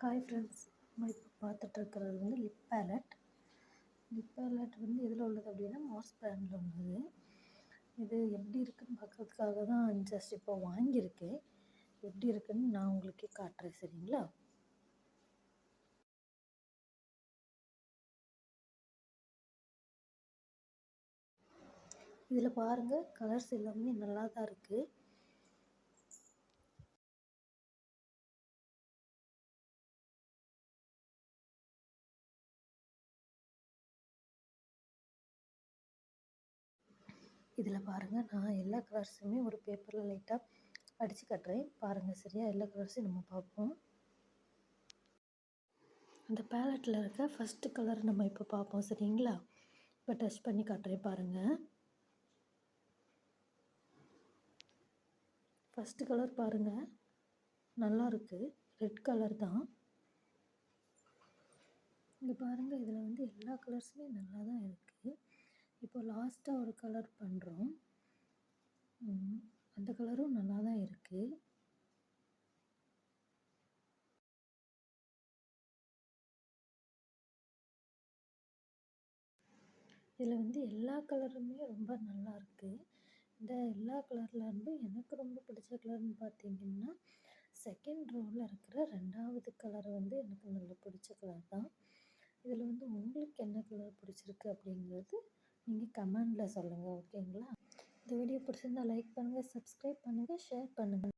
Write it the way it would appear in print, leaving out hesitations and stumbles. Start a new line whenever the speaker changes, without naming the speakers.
Hi friends, நம்ம இப்போ பார்த்துட்ருக்கிறது வந்து லிப் பேலட். லிப் பேலட் வந்து எதில் உள்ளது அப்படின்னா மார்ஸ் பிராண்டில் உள்ளது. இது எப்படி இருக்குன்னு பார்க்குறதுக்காக தான் ஜஸ்ட் இப்போ வாங்கியிருக்கேன். எப்படி இருக்குன்னு நான் உங்களுக்கே காட்டுறேன், சரிங்களா? இதில் பாருங்கள், கலர்ஸ் எல்லாமே நல்லா தான் இருக்குது. இதில் பாருங்கள், நான் எல்லா கலர்ஸுமே ஒரு பேப்பரில் லைட்டாக அடித்து காட்டுறேன் பாருங்கள், சரியா? எல்லா கலர்ஸையும் நம்ம பார்ப்போம். அந்த பேலட்டில் இருக்க ஃபஸ்ட்டு கலர் நம்ம இப்போ பார்ப்போம், சரிங்களா? இப்போ டச் பண்ணி காட்டுறேன் பாருங்கள். ஃபஸ்ட்டு கலர் பாருங்கள், நல்லா இருக்குது. ரெட் கலர் தான். இங்கே பாருங்கள், இதில் வந்து எல்லா கலர்ஸுமே நல்லா தான் இருக்குது. இப்போ லாஸ்ட்டாக ஒரு கலர் பண்ணுறோம். அந்த கலரும் நல்லா தான் இருக்குது. இதில் வந்து எல்லா கலருமே ரொம்ப நல்லா இருக்குது. இந்த எல்லா கலரில் இருந்து எனக்கு ரொம்ப பிடிச்ச கலர்னு பார்த்தீங்கன்னா செகண்ட் ரோவில் இருக்கிற 2வது கலர் வந்து எனக்கு நல்லா பிடிச்ச கலர் தான். இதில் வந்து உங்களுக்கு என்ன கலர் பிடிச்சிருக்கு அப்படிங்கிறது நீங்கள் கமெண்டில் சொல்லுங்கள், ஓகேங்களா? இந்த வீடியோ பிடிச்சிருந்தால் லைக் பண்ணுங்கள், சப்ஸ்கிரைப் பண்ணுங்கள், ஷேர் பண்ணுங்கள்.